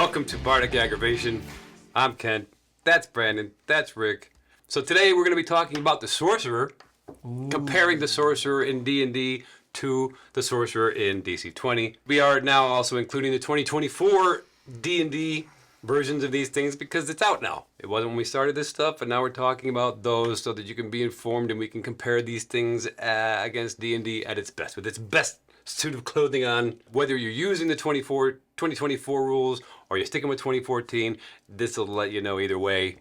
Welcome to Bardicaggravation. I'm Ken. That's Brandon. That's Rick. So today we're going to be talking about the Sorcerer, comparing the Sorcerer in D&D to the Sorcerer in DC20. We are now also including the 2024 D&D versions of these things because it's out now. It wasn't when we started this stuff, and now we're talking about those so that you can be informed and we can compare these things against D&D at its best, with its best suit of clothing on. Whether you're using the 2024 rules or you're sticking with 2014, this will let you know either way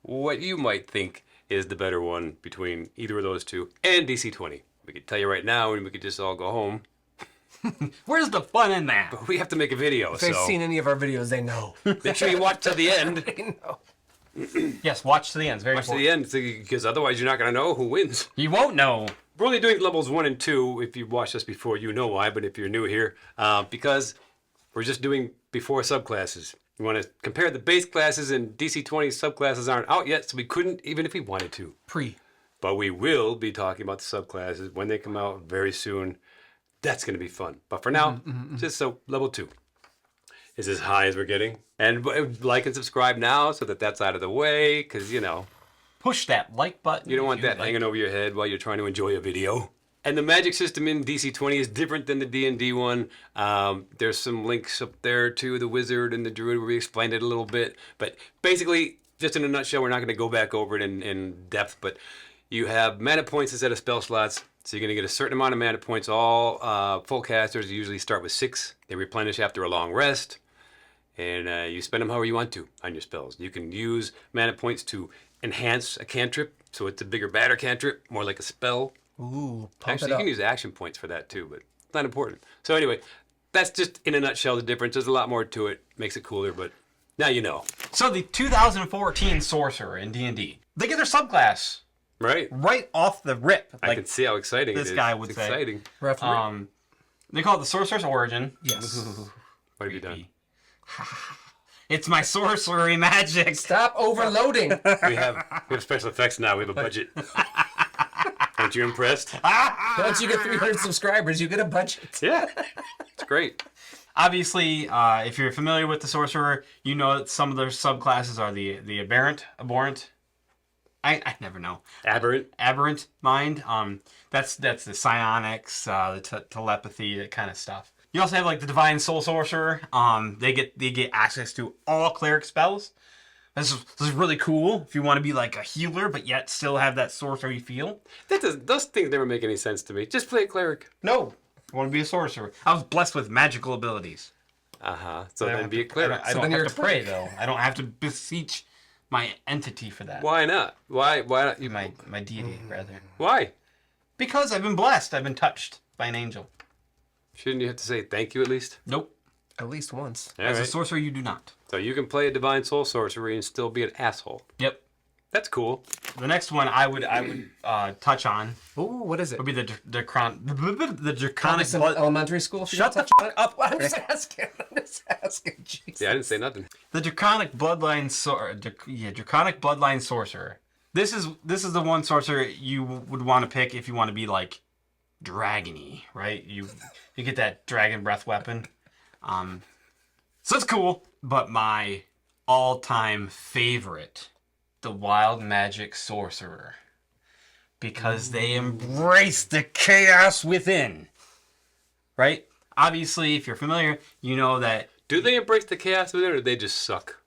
what you might think is the better one between either of those two and DC20. We could tell you right now and we could just all go home. Where's the fun in that? But we have to make a video, If they've seen any of our videos, they know. Make sure you watch to the end. They know. Yes, watch to the end. It's very Watch to important. the end, because otherwise you're not going to know who wins. You won't know. We're only doing levels 1 and 2. If you've watched us before, you know why. But if you're new here, because we're just doing before subclasses. We want to compare the base classes, and DC20 subclasses aren't out yet, so we couldn't even if we wanted to. But we will be talking about the subclasses when they come out very soon. That's going to be fun. But for now, just so level 2 is as high as we're getting. And like and subscribe now so that that's out of the way, because, you know, Push that like button. you don't want that hanging over your head while you're trying to enjoy a video. And the magic system in DC20 is different than the D&D one. There's some links up there to the wizard and the druid where we explained it a little bit. But basically, just in a nutshell, we're not going to go back over it in depth. But you have mana points instead of spell slots. So you're going to get a certain amount of mana points. All full casters usually start with 6. They replenish after a long rest. And you spend them however you want to on your spells. You can use mana points to enhance a cantrip. So it's a bigger, badder cantrip, more like a spell. Ooh, pump Actually, it you up. can use action points for that too, but it's not important. So anyway, that's just in a nutshell the difference. There's a lot more to it. Makes it cooler, but now you know. So the 2014 Sorcerer in D&D, they get their subclass Right? right off the rip. I can see how exciting it is. this guy would it's say. exciting. Referee. They call it the Sorcerer's Origin. Yes. What have you done? It's my sorcery magic. Stop overloading. We have special effects now. We have a budget. Aren't you impressed? Once you get 300 subscribers, you get a budget. Yeah. It's great. Obviously, if you're familiar with the Sorcerer, you know that some of their subclasses are the abhorrent. I never know. Aberrant. Mind. That's the psionics, the telepathy, that kind of stuff. You also have like the Divine Soul Sorcerer. They get access to all cleric spells. This is really cool if you want to be like a healer, but yet still have that sorcery feel. Those things never make any sense to me. Just play a cleric. No, I want to be a sorcerer. I was blessed with magical abilities. So then be a cleric. I So don't then have you're to a pray cleric. though. I don't have to beseech my entity for that. Why not? Why not? My deity rather. Why? Because I've been blessed. I've been touched by an angel. Shouldn't you have to say thank you at least? Nope. At least once. All As a right. sorcerer, you do not. So you can play a Divine Soul Sorcery and still be an asshole. Yep. That's cool. The next one I would touch on Ooh, what is it? would be the draconic Some blood. elementary school? Shut the fuck up. I'm just asking. Jeez. Yeah, I didn't say nothing. The draconic bloodline draconic bloodline sorcerer. This is the one sorcerer you would want to pick if you want to be like dragony, right? You get that dragon breath weapon. So it's cool, but my all-time favorite, the wild magic sorcerer, because they embrace the chaos within. Right? Obviously, if you're familiar, you know that. Do they embrace the chaos with it, or do they just suck?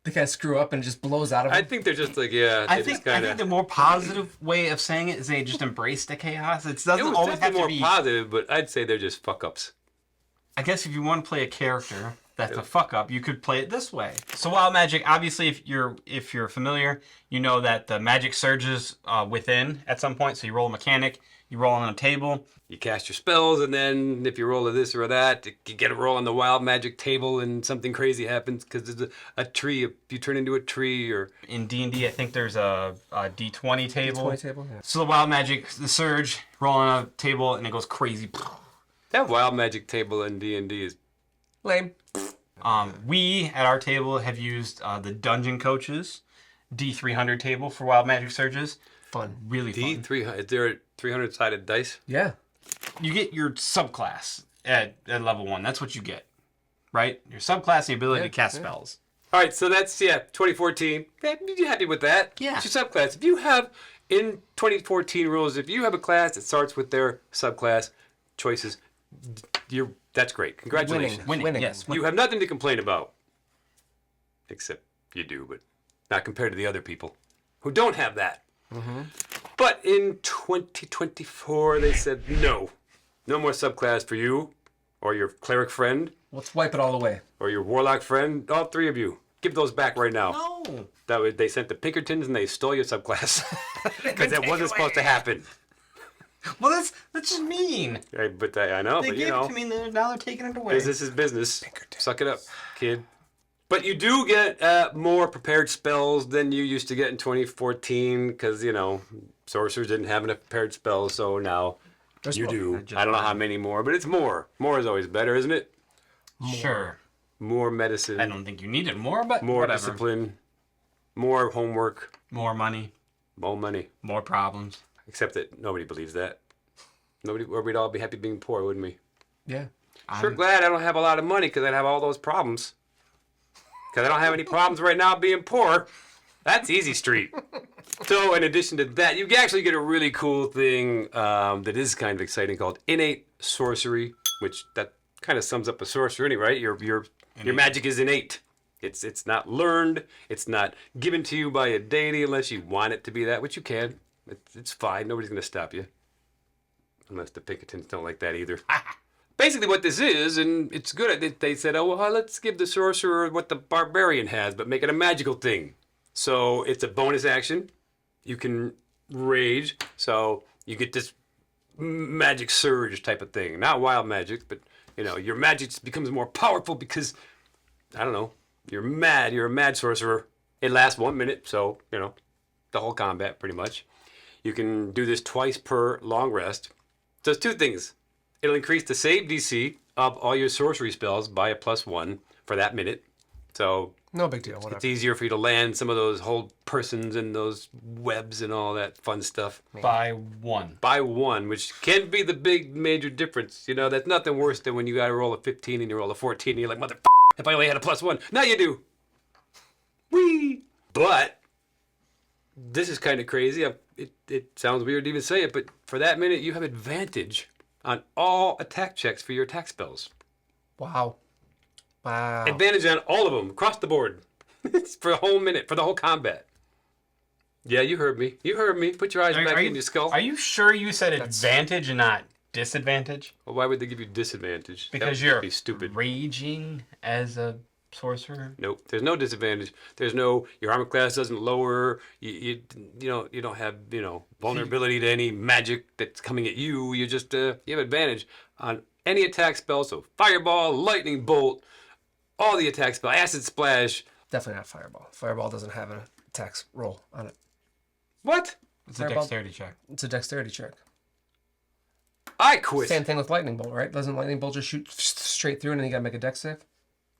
They kind of screw up and it just blows out of I them. think they're just like, yeah. I They think just kinda, the more positive way of saying it is they just embrace the chaos. It doesn't it was always have definitely to more be. positive, but I'd say they're just fuck ups. I guess if you want to play a character that's a fuck up, you could play it this way. So wild magic, obviously, if you're familiar, you know that the magic surges within at some point. So you roll a mechanic, you roll on a table. You cast your spells, and then if you roll a this or that, you get a roll on the wild magic table, and something crazy happens because there's a tree. You turn into a tree, or In D&D, I think there's a D20 table. Toy table? Yeah. So the wild magic, the surge, roll on a table, and it goes crazy. that wild magic table in D&D is Lame. We, at our table, have used the Dungeon Coaches D300 table for wild magic surges. Fun. Really fun. D300. Is there a 300-sided dice? Yeah. You get your subclass at level 1. That's what you get. right? Your subclass and the ability to cast spells. All right, so that's 2014. You happy with that? Yeah. It's your subclass. If you have in 2014 rules, if you have a class that starts with their subclass choices, that's great. Congratulations. Winning. Yes. You have nothing to complain about. Except you do, but not compared to the other people who don't have that. But in 2024, they said no more subclass for you, or your cleric friend, Let's wipe it all away. or your warlock friend. All three of you, give those back right now. No. That was, they sent the Pinkertons and they stole your subclass because that wasn't supposed to happen. Well, that's just mean. But I know, They but gave you know, it to me, and now they're taking it away. business is business. Suck it up, kid. But you do get more prepared spells than you used to get in 2014 because, you know, sorcerers didn't have enough prepared spells, so now you do. I don't know how many more, but it's more. More is always better, isn't it? Sure. More medicine. I don't think you needed more, but more whatever. discipline. More homework. More money. More money. More problems. Except that nobody believes that. Nobody, or we'd all be happy being poor, wouldn't we? Yeah. Sure glad I don't have a lot of money because I'd have all those problems. Because I don't have any problems right now being poor. That's easy street. So in addition to that, you actually get a really cool thing that is kind of exciting called innate sorcery, which that kind of sums up a sorcerer anyway, right? Your magic is innate. It's not learned. It's not given to you by a deity unless you want it to be that, which you can. It's fine. Nobody's going to stop you. Unless the Pinkertons don't like that either. Basically what this is, and it's good, they said, oh, well, let's give the sorcerer what the barbarian has, but make it a magical thing. So it's a bonus action. You can rage, so you get this magic surge type of thing. Not wild magic, but, you know, your magic just becomes more powerful because, I don't know, you're mad. You're a mad sorcerer. It lasts 1 minute, so, you know, the whole combat pretty much. You can do this twice per long rest. So it's two things. It'll increase the save DC of all your sorcery spells by a +1 for that minute. So No big deal. Whatever. it's easier for you to land some of those whole persons and those webs and all that fun stuff. By one. By 1, which can be the big major difference. You know, that's nothing worse than when you got to roll a 15 and you roll a 14 and you're like, motherfucker, if I only had a +1. Now you do. Whee! But this is kind of crazy. It sounds weird to even say it, but for that minute, you have advantage on all attack checks for your attack spells. Wow. Wow. Advantage on all of them, across the board. It's for a whole minute, for the whole combat. Yeah, you heard me. You heard me. Put your eyes back in your skull. Are you sure you said advantage and not disadvantage? Well, why would they give you disadvantage? Because That would you're be stupid. raging as a sorcerer? Nope. There's no disadvantage. There's no, your armor class doesn't lower. You don't have, vulnerability to any magic that's coming at you. You just, you have advantage on any attack spell. So fireball, lightning bolt, all the attack spell, acid splash. Definitely not fireball. Fireball doesn't have an attack roll on it. What? It's a Fireball- dexterity check. It's a dexterity check. I quit. Same thing with lightning bolt, right? Doesn't lightning bolt just shoot straight through and then you gotta make a dex save?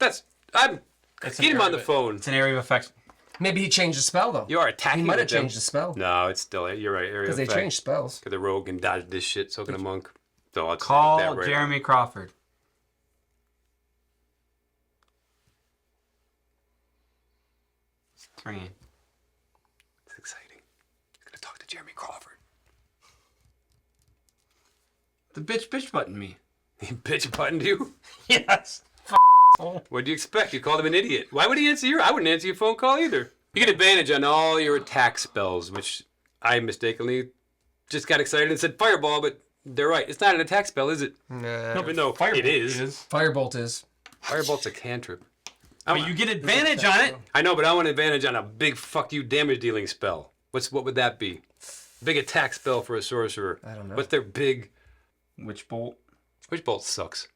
It's Get an him on area the of- phone. It's an area of effect. Maybe he changed the spell though. You are He attacking might have with them. changed the spell. No, it's still, you're right. Area Because they effect. changed spells. Because the rogue can dodge this shit, so can a monk. So I'll just Call that right. Jeremy Crawford. It's ringing. It's exciting. I'm going to talk to Jeremy Crawford. The bitch buttoned me. He bitch buttoned you? Yes. What'd you expect? You called him an idiot. Why would he answer your? I wouldn't answer your phone call either. You get advantage on all your attack spells, which I mistakenly just got excited and said fireball, but they're right. It's not an attack spell, is it? Nah. No, but no, it is. Firebolt is. Firebolt's a cantrip. But you get advantage on it. I know, but I want advantage on a big fuck you damage dealing spell. What would that be? Big attack spell for a sorcerer. I don't know. What's their big? Witch bolt. Witch bolt sucks.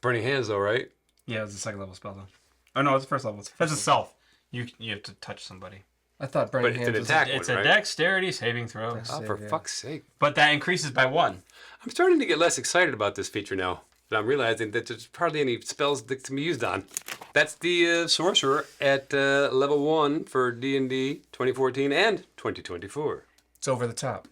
Burning hands though, right? Yeah, it's a second level spell though. Oh no, it's the first level. That's a self. You have to touch somebody. I thought burning But it's hands an was attack. It's one, a right? dexterity saving throw. Oh, for fuck's sake. But that increases by 1. I'm starting to get less excited about this feature now. But I'm realizing that there's hardly any spells that can be used on. That's the Sorcerer at level 1 for D&D 2014 and 2024. It's over the top.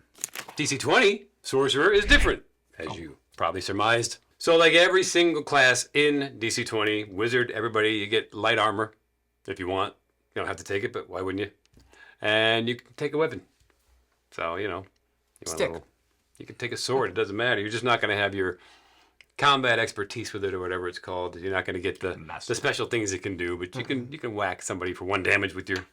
DC20 Sorcerer is different, as you probably surmised. So like every single class in DC20, wizard, everybody, you get light armor if you want. You don't have to take it, but why wouldn't you? And you can take a weapon. So, you want Stick. you can take a sword. It doesn't matter. You're just not going to have your combat expertise with it or whatever it's called. You're not going to get the special things it can do, but you can whack somebody for 1 damage with your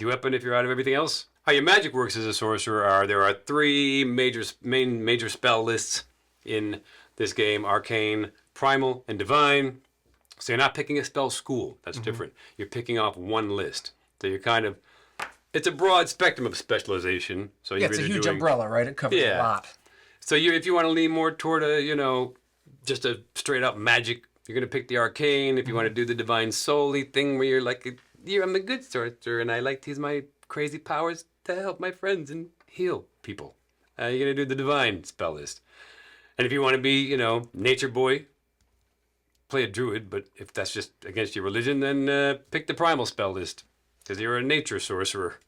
weapon if you're out of everything else. How your magic works as a sorcerer there are 3 major spell lists in this game: arcane, primal, and divine. So you're not picking a spell school. That's different. You're picking off one list. So you're kind of, it's a broad spectrum of specialization. So Yeah, it's a huge umbrella, right? It covers a lot. So if you want to lean more toward just a straight up magic, you're going to pick the arcane. If you want to do the divine soul-y thing where you're like, I'm a good sorcerer and I like to use my crazy powers to help my friends and heal people. You're going to do the divine spell list. And if you want to be, nature boy, play a druid. But if that's just against your religion, then pick the primal spell list. Because you're a nature sorcerer,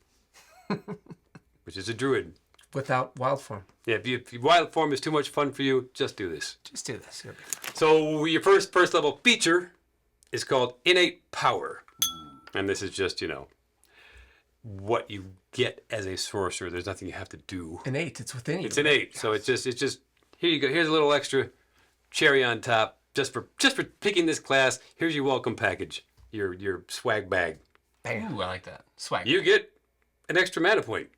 which is a druid. Without wild form. Yeah, if wild form is too much fun for you, just do this. Just do this. So your first level feature is called innate power. And this is just, what you get as a sorcerer. There's nothing you have to do. Innate. It's within you. It's innate. So it's just here you go. Here's a little extra cherry on top just for picking this class. Here's your welcome package. Your swag bag. Bam. Ooh, I like that. Swag. You get an extra mana point.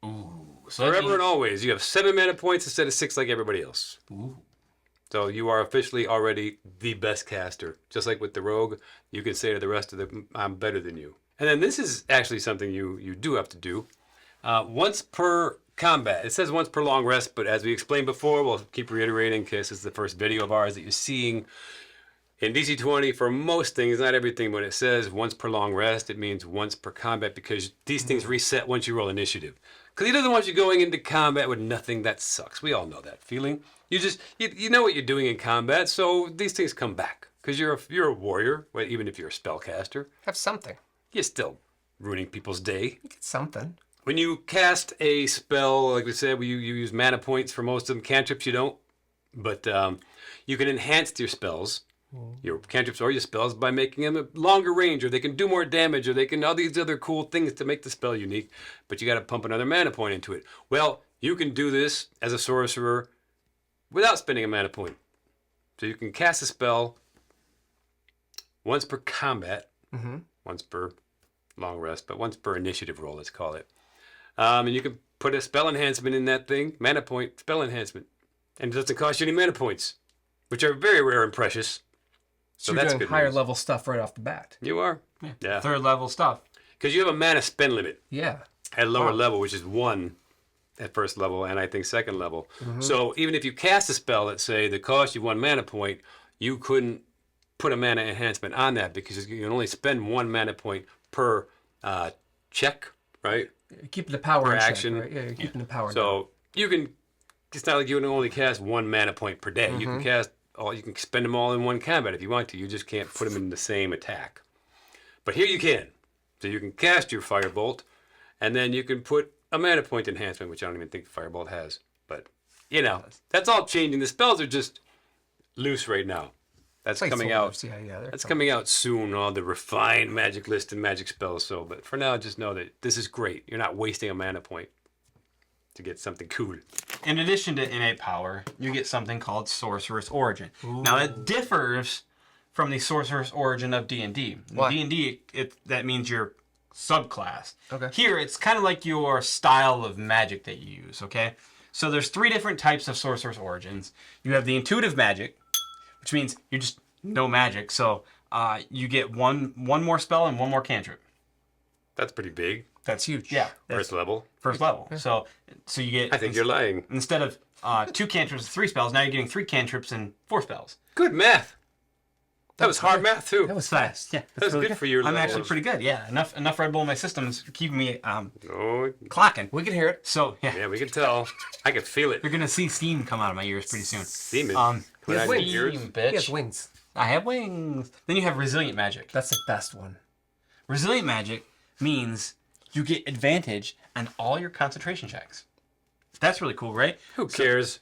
Ooh. So Forever and always. You have 7 mana points instead of 6 like everybody else. Ooh. So you are officially already the best caster. Just like with the rogue, you can say to the rest of them, I'm better than you. And then this is actually something you do have to do. Once per combat. It says once per long rest, but as we explained before, we'll keep reiterating because this is the first video of ours that you're seeing. In DC20, for most things, not everything, when it says once per long rest, it means once per combat because these things reset once you roll initiative. Because he doesn't want you going into combat with nothing. That sucks. We all know that feeling. You know what you're doing in combat, so these things come back. Because you're a warrior, well, even if you're a spellcaster. Have something. You're still ruining people's day. You get something. When you cast a spell, like we said, you use mana points for most of them. Cantrips you don't. But you can enhance your spells. Your cantrips or your spells by making them a longer range, or they can do more damage, or they can all these other cool things to make the spell unique, but you got to pump another mana point into it. Well, you can do this as a sorcerer without spending a mana point. So you can cast a spell once per combat, once per long rest, but once per initiative roll, let's call it. And you can put a spell enhancement in that thing, mana point, spell enhancement, and it doesn't cost you any mana points, which are very rare and precious. So you're doing higher level stuff right off the bat. You are. Yeah. 3rd level stuff. Because you have a mana spend limit Yeah. at lower level, which is 1 at 1st level and I think 2nd level. So even if you cast a spell, let's say, that cost you 1 mana point, you couldn't put a mana enhancement on that because you can only spend 1 mana point per check, right? You're keeping the power Per in check, action. right? Yeah, you're keeping the power. So you can, it's not like you can only cast 1 mana point per day. You can cast you can spend them all in one combat if you want to. You just can't put them in the same attack. But here you can. So you can cast your Firebolt, and then you can put a mana point enhancement, which I don't even think the Firebolt has. But, that's all changing. The spells are just loose right now. That's coming out. That's coming out soon, all the refined magic list and magic spells. So, but for now, just know that this is great. You're not wasting a mana point to get something cool. In addition to innate power, you get something called Sorcerer's Origin. Ooh. Now, it differs from the Sorcerer's Origin of D&D. In D&D, that means your subclass. Okay. Here, it's kind of like your style of magic that you use, okay? So there's 3 different types of Sorcerer's Origins. You have the intuitive magic, which means you just know magic. So you get one more spell and 1 more cantrip. That's pretty big. That's huge. Yeah. First level. First level. Yeah. So you get... I think you're lying. Instead of 2 cantrips and 3 spells, now you're getting 3 cantrips and 4 spells. Good math. That was hard math, too. That was fast. Yeah. That's really good for your I'm level actually of... pretty good, yeah. Enough Red Bull in my system is keeping me clocking. We can hear it. So, yeah. Yeah, we can tell. I can feel it. You're going to see steam come out of my ears pretty soon. Steaming. He has wings. Bitch. He has wings. I have wings. Then you have resilient magic. That's the best one. Resilient magic means you get advantage on all your concentration checks. That's really cool, right? Who cares?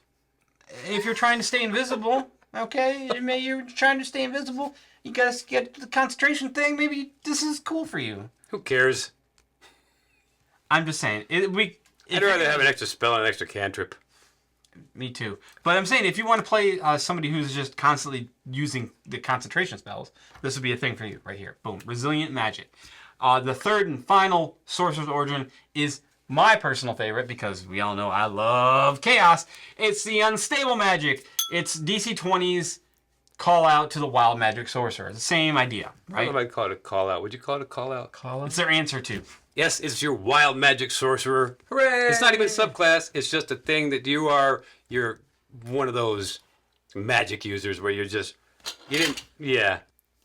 If you're trying to stay invisible, Okay, maybe you're trying to stay invisible. You gotta get the concentration thing. Maybe this is cool for you. Who cares? I'm just saying. I'd rather have an extra spell and an extra cantrip. Me too. But I'm saying if you want to play somebody who's just constantly using the concentration spells, this would be a thing for you right here. Boom. Resilient magic. The third and final Sorcerer's Origin is my personal favorite because we all know I love chaos. It's the unstable magic. It's DC20's call out to the wild magic sorcerer. It's the same idea, I right? don't know if I'd call it a call out. Would you call it a call out? It's their answer to. Yes, it's your wild magic sorcerer. Hooray! It's not even a subclass. It's just a thing that you're one of those magic users where you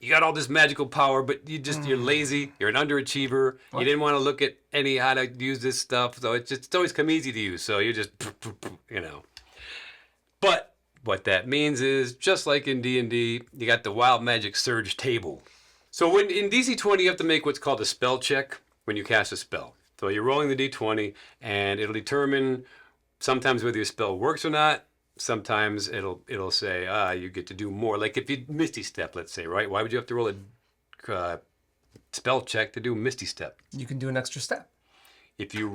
got all this magical power, but you're lazy. You're an underachiever. What? You didn't want to look at how to use this stuff, so it's always come easy to you. So you just, But what that means is, just like in D&D, you got the wild magic surge table. So when in DC20, you have to make what's called a spell check when you cast a spell. So you're rolling the D20, and it'll determine sometimes whether your spell works or not. Sometimes it'll say, you get to do more. Like if you Misty Step, let's say, right? Why would you have to roll a spell check to do Misty Step? You can do an extra step. If you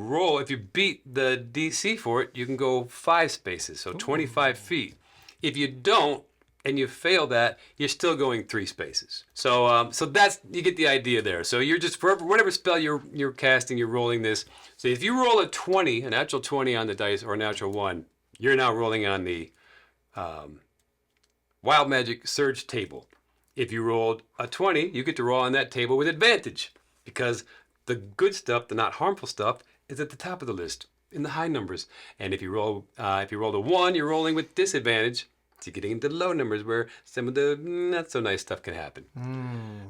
beat the DC for it, you can go 5 spaces, so 25 feet. If you don't, and you fail that, you're still going 3 spaces. So that's, you get the idea there. So you're just, for whatever spell you're casting, you're rolling this. So if you roll a natural 20 on the dice, or a natural 1, you're now rolling on the Wild Magic Surge table. If you rolled a 20, you get to roll on that table with advantage, because the good stuff, the not harmful stuff, is at the top of the list in the high numbers. And if you rolled a 1, you're rolling with disadvantage. So you're getting into low numbers where some of the not so nice stuff can happen.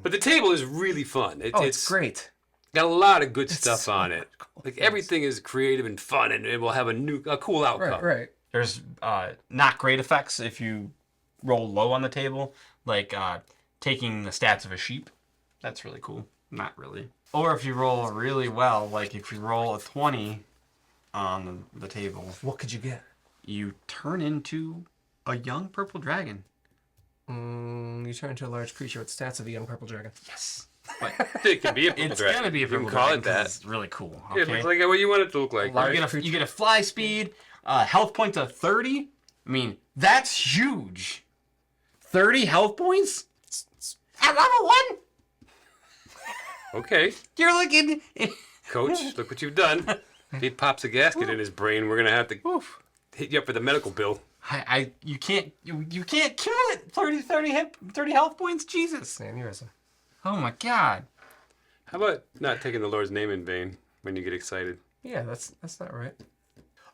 But the table is really fun. It's great. Got a lot of good stuff on it. Like everything is creative and fun, and it will have a cool outcome. Right. There's not great effects if you roll low on the table, like taking the stats of a sheep. That's really cool. Not really. Or if you roll really well, like if you roll a 20 on the table. What could you get? You turn into a young purple dragon. You turn into a large creature with stats of a young purple dragon. Yes. But it can be a purple dragon. It's gonna be a purple you can call dragon. It that. It's really cool. Okay? Yeah, it looks like what you want it to look like. You get a fly speed, health points of 30. I mean, that's huge. 30 health points at level 1. Okay. You're looking. Coach, look what you've done. If he pops a gasket in his brain, we're gonna have to hit you up for the medical bill. You can't kill it. 30 health points. Jesus. Aneurysm. Oh my God. How about not taking the Lord's name in vain when you get excited? Yeah, that's not right.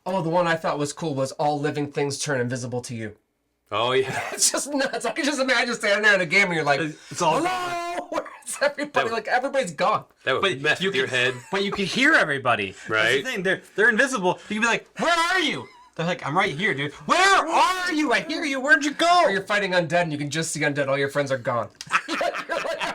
Oh, the one I thought was cool was all living things turn invisible to you. Oh yeah. It's just nuts. I can just imagine standing there in a game and you're like, It's all hello! Where's everybody? Like everybody's gone. That would mess with your head. But you can hear everybody. Right. That's the thing. They're invisible. You can be like, where are you? They're like, I'm right here, dude. Where are you? I hear you. Where'd you go? Or you're fighting undead and you can just see undead. All your friends are gone. You're like,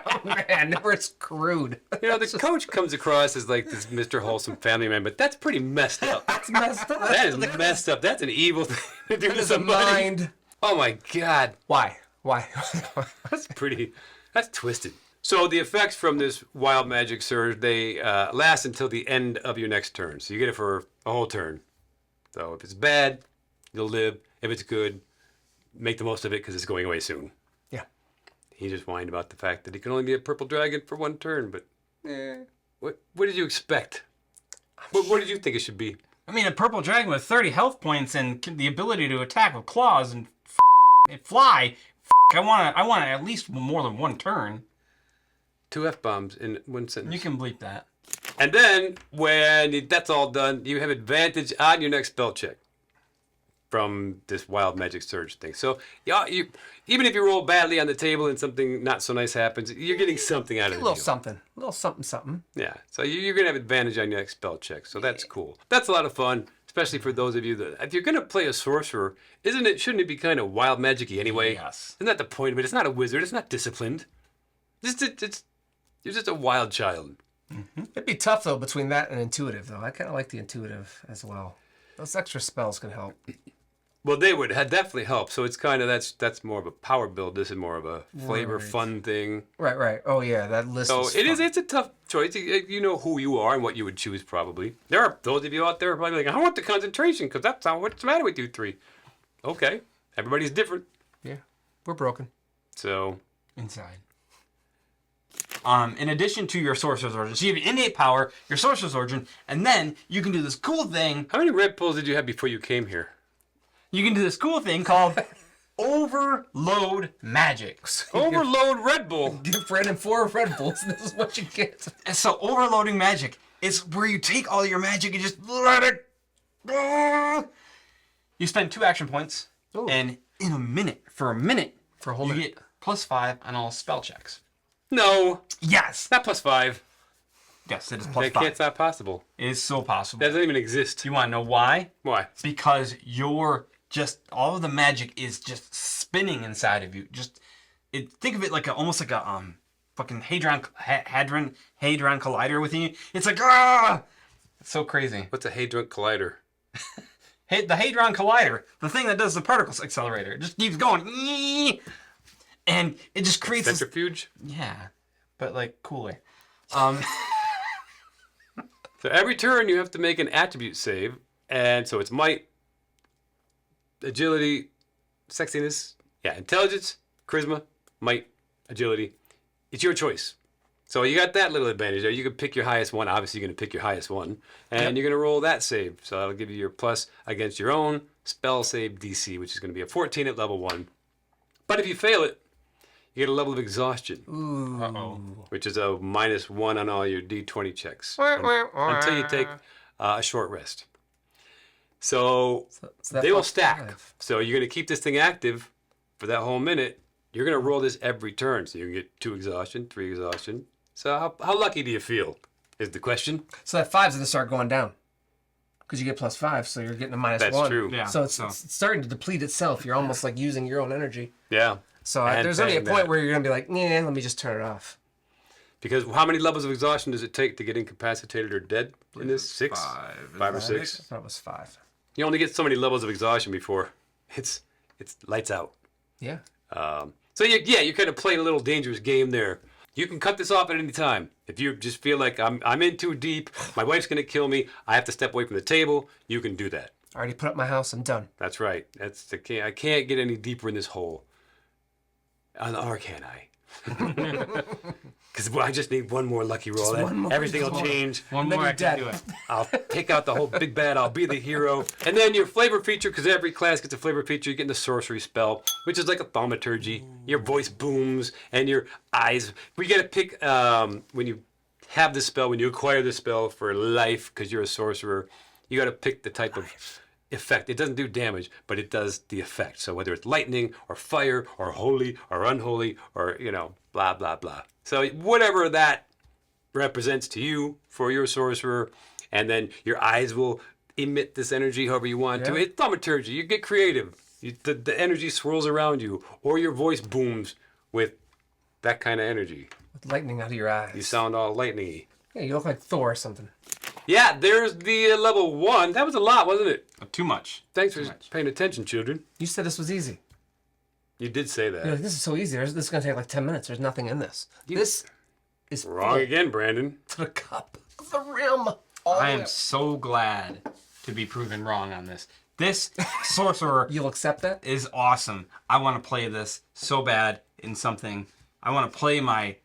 oh man, we're screwed. The coach comes across as like this Mr. Wholesome family man, but that's pretty messed up. That's messed up. That is messed up. That's an evil thing to do to There's a somebody. mind. Oh my God. Why? That's twisted. So the effects from this wild magic surge, they last until the end of your next turn. So you get it for a whole turn. So if it's bad, you'll live. If it's good, make the most of it because it's going away soon. Yeah. He just whined about the fact that he can only be a purple dragon for 1 turn, but what did you expect? What did you think it should be? I mean, a purple dragon with 30 health points and the ability to attack with claws and fly. I want at least more than 1 turn. 2 F-bombs in 1 sentence. You can bleep that. And then, when that's all done, you have advantage on your next spell check from this wild magic surge thing. So, even if you roll badly on the table and something not so nice happens, you're getting something out of it. A little something. Yeah, so you're going to have advantage on your next spell check, so that's cool. That's a lot of fun, especially for those of you that, if you're going to play a sorcerer, shouldn't it be kind of wild magic-y anyway? Yes. Isn't that the point of it? It's not a wizard, it's not disciplined. You're just a wild child. Mm-hmm. It'd be tough though between that and intuitive though. I kind of like the intuitive as well. Those extra spells can help. Well, they would definitely help. So it's kind of that's more of a power build. This is more of a flavor Right. fun thing. Right. Oh yeah, that list. So is it is. fun. It's a tough choice. You know who you are and what you would choose probably. There are those of you out there probably like, I want the concentration because that's not what's the matter with you three. Okay, everybody's different. Yeah, we're broken. So Inside. In addition to your Sorcerer's Origin, so you have innate power, your Sorcerer's Origin, and then you can do this cool thing. how many Red Bulls did you have before you came here? You can do this cool thing called Overload Magic. Overload Red Bull. Give Brandon 4 Red Bulls. This is what you get. And so overloading magic is where you take all your magic and just let it go. You spend 2 action points, Ooh. and in a minute, for For a whole you minute. get +5 on all spell checks. No, Yes. not +5. Yes, it is That +5. can't not possible. It is so possible. That doesn't even exist. Do you want to know why? Why? Because you're just all of the magic is just spinning inside of you. Think of it like almost like a fucking hadron collider within you. It's like it's so crazy. What's a Hadron Collider? The hadron collider, the thing that does the particles accelerator, it just keeps going, and it just creates this, Centrifuge? yeah, but like cooler. So every turn you have to make an attribute save, and so it's might, agility, sexiness, intelligence, charisma, might, agility. It's your choice. So you got that little advantage there. You can pick your highest one. Obviously, you're going to pick your highest one, and you're going to roll that save. So that'll give you your plus against your own spell save DC, which is going to be a 14 at level 1. But if you fail it, you get a level of exhaustion, which is a -1 on all your D20 checks until you take a short rest. So that they will plus stack. 5. So you're going to keep this thing active for that whole minute. You're going to roll this every turn. So you can get 2 exhaustion, 3 exhaustion. So how lucky do you feel is the question. So that 5's gonna start going down. Because you get +5, so you're getting a -1. That's true. Yeah. So it's starting to deplete itself. You're almost like using your own energy. Yeah. So And there's only a paying point that. where you're gonna be like, nah, let me just turn it off. Because how many levels of exhaustion does it take to get incapacitated or dead in this? 6? 5 or 6? I thought it was 5. You only get so many levels of exhaustion before it's lights out. Yeah. So you're kind of playing a little dangerous game there. You can cut this off at any time. If you just feel like I'm in too deep, my wife's gonna kill me, I have to step away from the table, you can do that. I already put up my house. I'm done. That's right. I can't get any deeper in this hole. Or can I? Because I just need one more lucky roll. one more. Everything will change. One Then more, you're I can dead. do it. I'll take out the whole big bad. I'll be the hero. And then your flavor feature, because every class gets a flavor feature, you get the sorcery spell, which is like a thaumaturgy. Your voice booms and your eyes. We got to pick when you have this spell, when you acquire this spell for life, because you're a sorcerer, you got to pick the type of effect. It doesn't do damage, but it does the effect. So whether it's lightning or fire or holy or unholy or, blah, blah, blah. So whatever that represents to you for your sorcerer, and then your eyes will emit this energy however you want to. Yeah. It's thaumaturgy. You get creative. The energy swirls around you, or your voice booms with that kind of energy. With lightning out of your eyes. You sound all lightning-y. Yeah, you look like Thor or something. Yeah, there's the level 1. That was a lot, wasn't it? Too much. Thanks for paying attention, children. You said this was easy. You did say that. You're like, this is so easy. This is going to take like 10 minutes. There's nothing in this. This is Wrong full again, Brandon. to the cup of the rim. All I the am way. so glad to be proven wrong on this. This sorcerer You'll accept that? is awesome. I want to play this so bad in something. I want to play my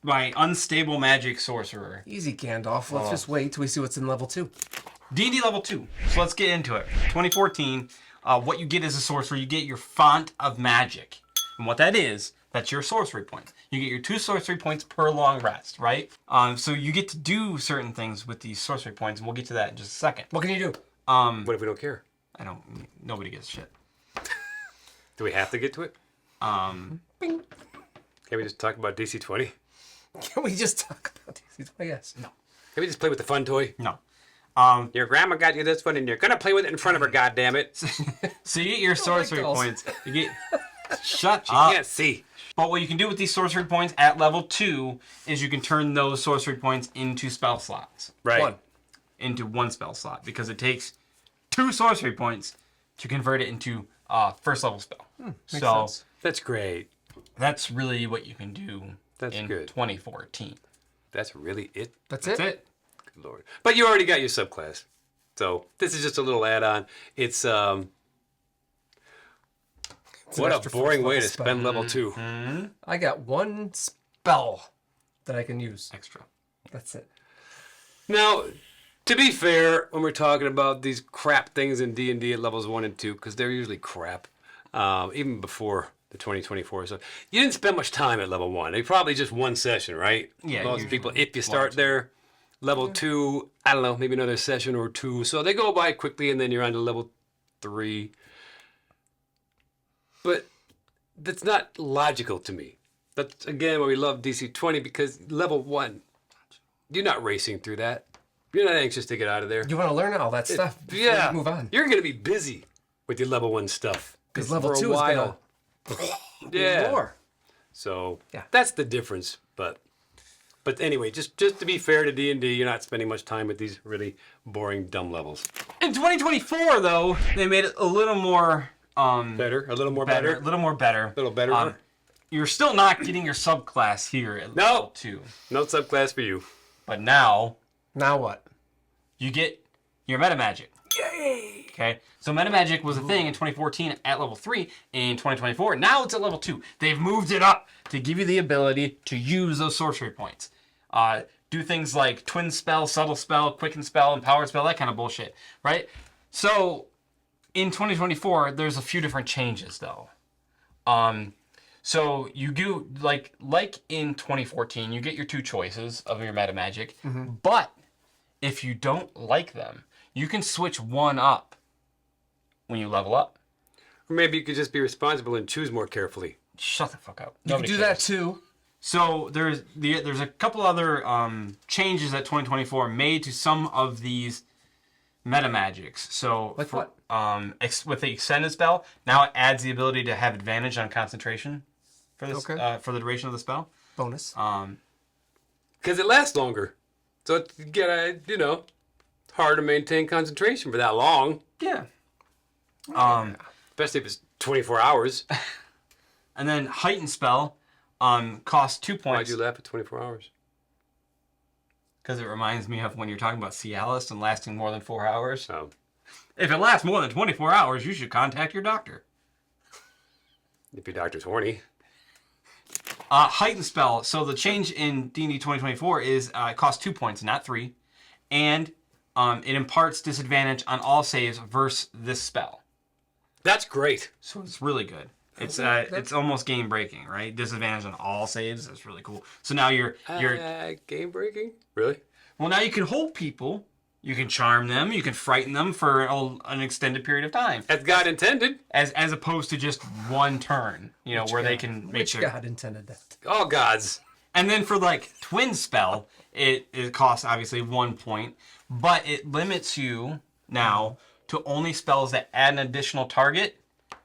unstable magic sorcerer. Easy, Gandalf. Let's just wait till we see what's in level 2. D&D level 2. So let's get into it. 2014. What you get as a sorcerer, you get your font of magic. And what that is, that's your sorcery points. You get your 2 sorcery points per long rest, right? So you get to do certain things with these sorcery points, and we'll get to that in just a second. What can you do? What if we don't care? Nobody gives a shit. Do we have to get to it? Bing. Can we just talk about DC20? Can we just talk about these? I guess. No. Can we just play with the fun toy? No. Your grandma got you this one, and you're gonna play with it in front of her. Goddammit! So you get your sorcery girls. points. You get... Shut She up. can't see. But what you can do with these sorcery points at level 2 is you can turn those sorcery points into spell slots. Right. One. Into 1 spell slot. Because it takes 2 sorcery points to convert it into first level spell. Makes So sense. That's great. that's really what you can do That's in good. 2014. That's really it. That's That's it. it. Good Lord. But you already got your subclass. So this is just a little add-on. It's an what a extra boring first way level to spell. spend level 2. I got one spell that I can use. Extra. That's it. Now, to be fair, when we're talking about these crap things in D&D at levels 1 and 2, because they're usually crap, even before the 2024 stuff, you didn't spend much time at level 1. They probably just one session, right? Yeah, Most usually people, if you one or start two. there, level 2, I don't know, maybe another session or 2. So they go by quickly, and then you're on to level 3. But that's not logical to me. That's, again, why we love DC20, because level 1, you're not racing through that. You're not anxious to get out of there. You want to learn all that stuff before Yeah, you move on. You're going to be busy with your level 1 stuff. Because level for a 2 is going while. to Yeah. more. So Yeah. that's the difference. But anyway, just to be fair to D&D, you're not spending much time with these really boring, dumb levels. In 2024, though, they made it a little more Better, a little more better. a little more better. A little better. You're still not getting your subclass here at level 2, No subclass for you. but now Now what? you get your meta magic. Yay! Okay, so meta magic was a thing in 2014 at level 3. In 2024, now it's at level 2. They've moved it up to give you the ability to use those sorcery points. Do things like twin spell, subtle spell, quicken spell, empowered spell, that kind of bullshit, right? So in 2024, there's a few different changes though. So you do like in 2014, you get your 2 choices of your meta magic, but if you don't like them, you can switch one up when you level up. Or maybe you could just be responsible and choose more carefully. Shut the fuck up. You can do that too. So there's a couple other changes that 2024 made to some of these meta magics. So Like what? With the extended spell, now it adds the ability to have advantage on concentration for this Okay. for the duration of the spell. Bonus. Because it lasts longer. So it's, hard to maintain concentration for that long. Yeah. Especially if it's 24 hours. And then heightened spell costs 2 Why'd points. you laugh at 24 hours? Because it reminds me of when you're talking about Cialis and lasting more than 4 hours. Oh. If it lasts more than 24 hours, you should contact your doctor. If your doctor's horny. Heightened spell. So the change in D&D 2024 is it costs 2 points, not 3. And it imparts disadvantage on all saves versus this spell. That's great. So it's really good. It's almost game breaking, right? Disadvantage on all saves. That's really cool. So now you're Game breaking? Really? well, now you can hold people. You can charm them. You can frighten them for an extended period of time, As God intended. as opposed to just one turn. Where they can make Which sure. God intended that? All gods. And then for like twin spell, it costs obviously 1 point, but it limits you now to only spells that add an additional target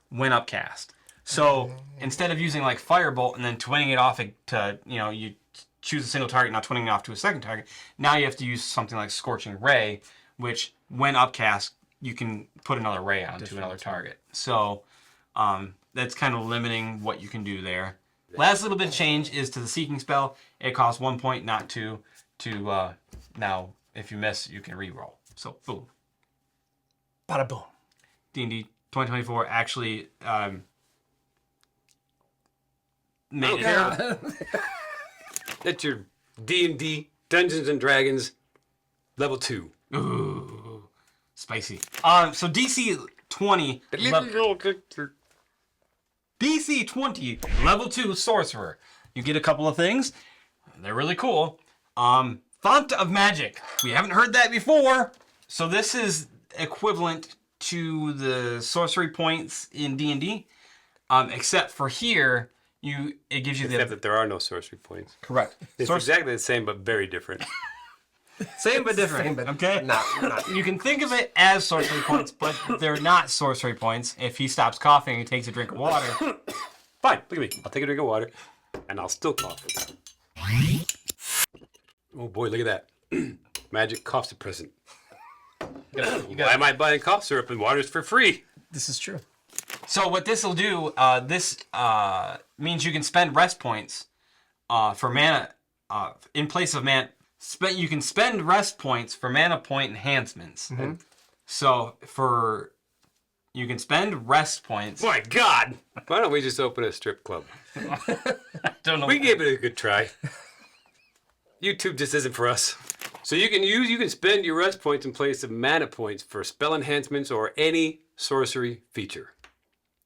when upcast. So instead of using like firebolt and then twinning it off to you choose a single target, not twinning it off to a second target, now you have to use something like scorching ray, which when upcast you can put another ray onto another target. So that's kind of limiting what you can do there. Last little bit of change is to the seeking spell. It costs 1 point, not 2. To now, if you miss, you can re-roll. So boom. Bada boom. D&D 2024 actually made it. That's your D&D Dungeons and Dragons level 2. Ooh, spicy. So DC20 Level 2 Sorcerer. You get a couple of things. They're really cool. Font of Magic. We haven't heard that before. So this is equivalent to the sorcery points in D&D, except for here, it gives you Except that there are no sorcery points. correct. It's exactly the same, but very different. Same but different. Same, but okay. not. You can think of it as sorcery points, but they're not sorcery points. If he stops coughing and takes a drink of water. Fine, look at me. I'll take a drink of water, and I'll still cough. Oh boy, look at that. Magic cough suppressant. Why am I buying cough syrup and water's for free? This is true. So what this will do, this means you can spend rest points for mana in place of mana. You can spend rest points for mana point enhancements. So you can spend rest points. My God! Why don't we just open a strip club? I don't know. We gave it a good try. YouTube just isn't for us. So you can spend your rest points in place of mana points for spell enhancements or any sorcery feature,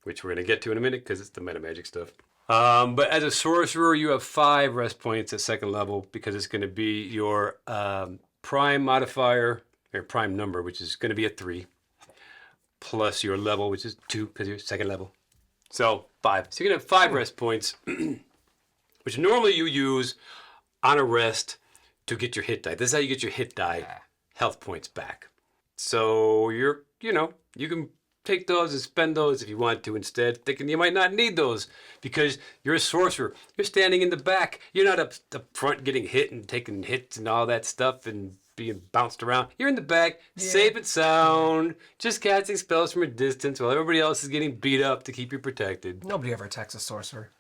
which we're gonna get to in a minute because it's the meta magic stuff. But as a sorcerer, you have 5 rest points at 2nd level because it's gonna be your prime modifier or prime number, which is gonna be a 3, plus your level, which is 2 because you're 2nd level. So 5. So you're gonna have 5 rest points, which normally you use on a rest to get your hit die. This is how you get your hit die health points back. So you can take those and spend those if you want to instead, thinking you might not need those because you're a sorcerer. You're standing in the back. You're not up front getting hit and taking hits and all that stuff and being bounced around. You're in the back, safe and sound, just casting spells from a distance while everybody else is getting beat up to keep you protected. Nobody ever attacks a sorcerer.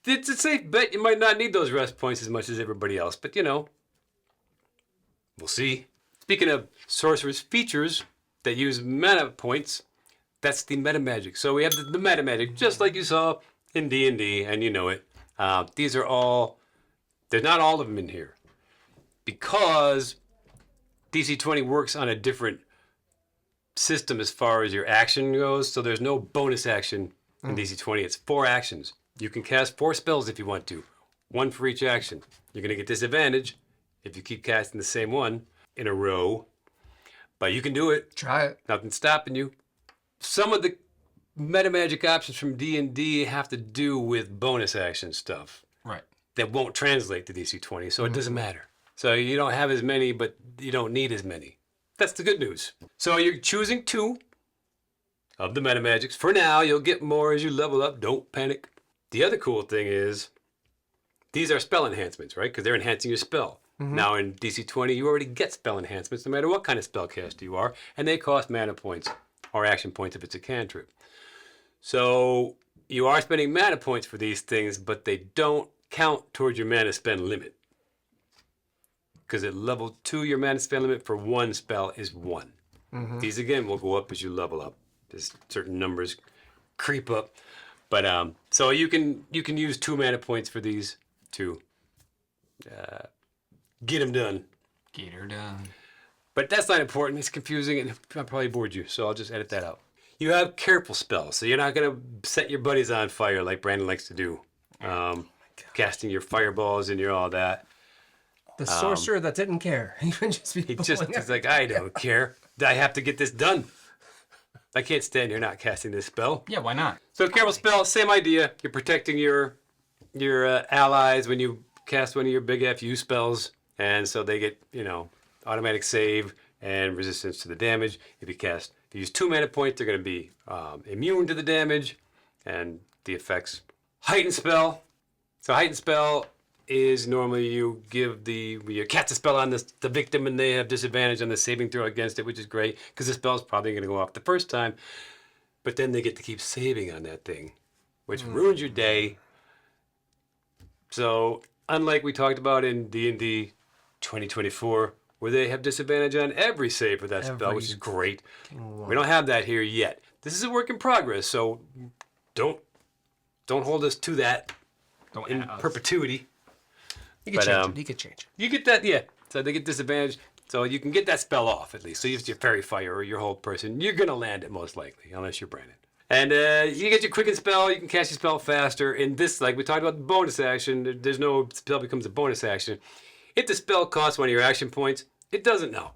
It's a safe bet you might not need those rest points as much as everybody else, but we'll see. Speaking of sorcerer's features that use mana points, that's the meta magic. So we have the meta magic, just like you saw in D&D, and you know it. These are all, there's not all of them in here because DC20 works on a different system as far as your action goes. So there's no bonus action in DC20. It's 4 actions. You can cast 4 spells if you want to, 1 for each action. You're going to get disadvantage if you keep casting the same one in a row, but you can do it. Try it. Nothing's stopping you. Some of the meta magic options from D&D have to do with bonus action stuff. Right. That won't translate to DC20, so it doesn't matter. So you don't have as many, but you don't need as many. That's the good news. So you're choosing 2 of the meta magics. For now, you'll get more as you level up. Don't panic. The other cool thing is these are spell enhancements, right? Because they're enhancing your spell. Now in DC20, you already get spell enhancements no matter what kind of spellcaster you are, and they cost mana points or action points if it's a cantrip. So you are spending mana points for these things, but they don't count towards your mana spend limit. Because at level 2, your mana spend limit for 1 spell is 1. These again will go up as you level up. There's certain numbers creep up. But so you can use 2 mana points for these to get them done. Get her done. But that's not important. It's confusing and I probably bored you, so I'll just edit that out. You have careful spells, so you're not going to set your buddies on fire like Brandon likes to do. Casting your fireballs and your all that. The sorcerer that didn't care. He would just be He's like, I don't care. I have to get this done. I can't stand here not casting this spell. Yeah, why not? So careful spell, same idea. You're protecting your allies when you cast one of your big FU spells, and so they get automatic save and resistance to the damage. If you use 2 mana points, they're going to be immune to the damage and the effects. Heightened spell. So heightened spell is normally you cast a spell on the victim and they have disadvantage on the saving throw against it, which is great because the spell's probably going to go off the first time, but then they get to keep saving on that thing, which ruins your day. So unlike we talked about in D&D 2024, where they have disadvantage on every save for that spell, which is great. We don't have that here yet. This is a work in progress, so don't hold us to that in perpetuity. You can change it. You can change it. You get that, yeah. So they get disadvantage. So you can get that spell off at least. So if your fairy fire or your hold person, you're going to land it most likely, unless you're Brandon. And you get your quicken spell. You can cast your spell faster. In this, like we talked about the bonus action, there's no spell becomes a bonus action. If the spell costs 1 of your action points, it doesn't know.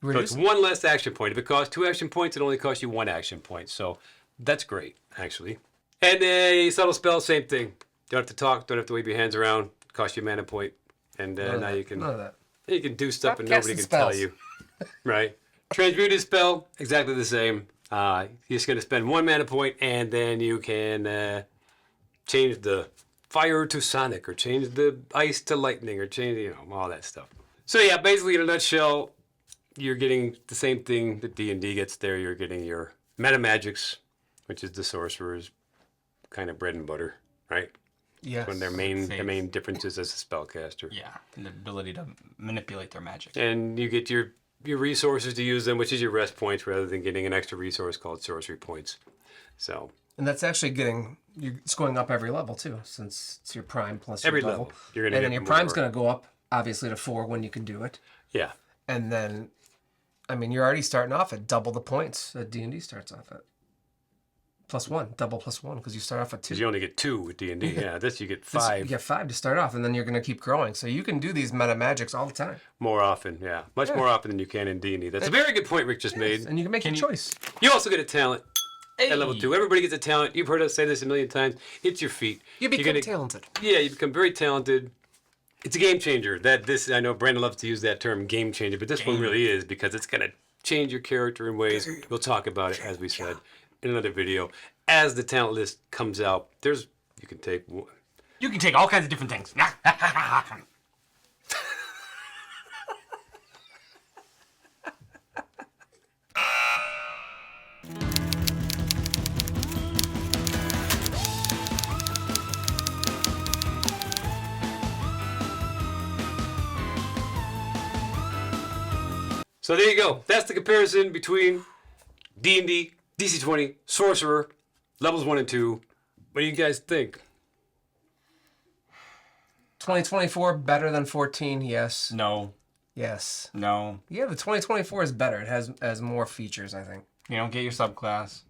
So it's 1 less action point. If it costs 2 action points, it only costs you 1 action point. So that's great, actually. And a subtle spell, same thing. Don't have to talk. Don't have to wave your hands around. Cost you a mana point. And now you can do stuff and nobody can tell you. Right? Transmuted spell, exactly the same. You're just going to spend 1 mana point and then you can change the fire to sonic or change the ice to lightning or change, all that stuff. So yeah, basically in a nutshell, you're getting the same thing that D&D gets there. You're getting your meta magics, which is the sorcerer's kind of bread and butter, right? Yes. One of their main differences as a spellcaster. Yeah, and the ability to manipulate their magic. And you get your resources to use them, which is your rest points, rather than getting an extra resource called sorcery points. So And that's actually it's going up every level too, since it's your prime plus every your level. level, you're gonna And get then your more. prime's going to go up, obviously, to 4 when you can do it. Yeah. And then, I mean, you're already starting off at double the points that D&D starts off at. +1, double +1, because you start off at 2. Because you only get 2 with D&D. Yeah, this you get This, 5 you get 5 to start off, and then you're going to keep growing. So you can do these meta magics all the time. more often. Yeah, much more often than you can in D&D. That's a very good point Rick just made. And you can make your choice. You also get a talent Hey. at level 2. Everybody gets a talent. You've heard us say this a million times. It's your feet. You You're become gonna- talented. Yeah, you become very talented. It's a game changer. I know Brandon loves to use that term, game changer, but this one really is, because it's going to change your character in ways. We'll talk about it, as we said, in another video. As the talent list comes out, you can take one. You can take all kinds of different things. So there you go. That's the comparison between D&D, DC20, Sorcerer, levels 1 and 2. What do you guys think? 2024 better than 14, yes. No, Yes. no. Yeah, the 2024 is better. It has more features, I think. You don't get your subclass.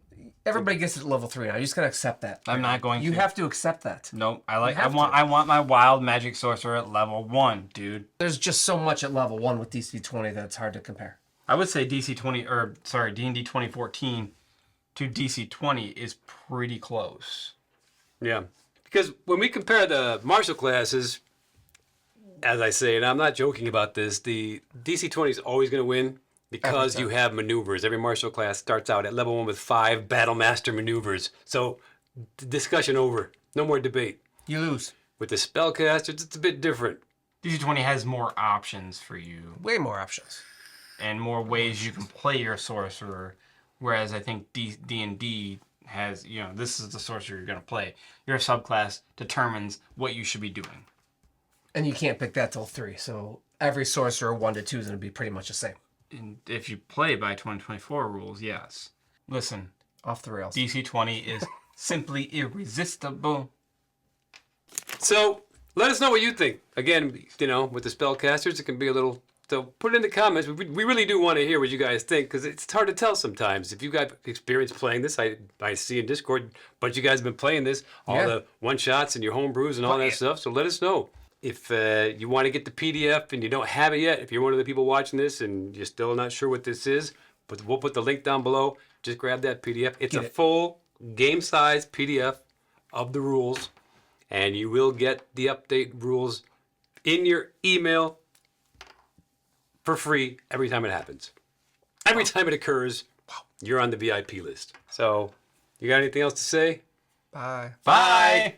Everybody gets it at level 3 now. You just gotta accept that. I'm not going You to. have to accept that. Nope. I have want my wild magic sorcerer at level 1, dude. There's just so much at level 1 with DC20 that it's hard to compare. I would say D&D 2014 to DC20 is pretty close. Yeah. Because when we compare the martial classes, as I say, and I'm not joking about this, the DC20 is always going to win because you have maneuvers. Every martial class starts out at level 1 with 5 Battle Master maneuvers. So, discussion over. No more debate. You lose. With the spellcasters, it's a bit different. DC20 has more options for you Way more options. and more ways you can play your sorcerer, whereas I think D&D has, this is the sorcerer you're going to play. Your subclass determines what you should be doing. And you can't pick that till 3, so every sorcerer 1 to 2 is going to be pretty much the same. And if you play by 2024 rules, yes. Listen, Off the rails. DC20 is simply irresistible. So, let us know what you think. Again, with the spellcasters, it can be a little... So, put it in the comments. We really do want to hear what you guys think, because it's hard to tell sometimes. If you got experience playing this, I see in Discord, but you guys have been playing this, all the one-shots and your home brews and all that stuff, so let us know. If you want to get the PDF and you don't have it yet, if you're one of the people watching this and you're still not sure what this is, but we'll put the link down below. Just grab that PDF. It's a full game-size PDF of the rules, and you will get the update rules in your email for free every time it happens. Every time it occurs, you're on the VIP list. So, you got anything else to say? Bye. Bye!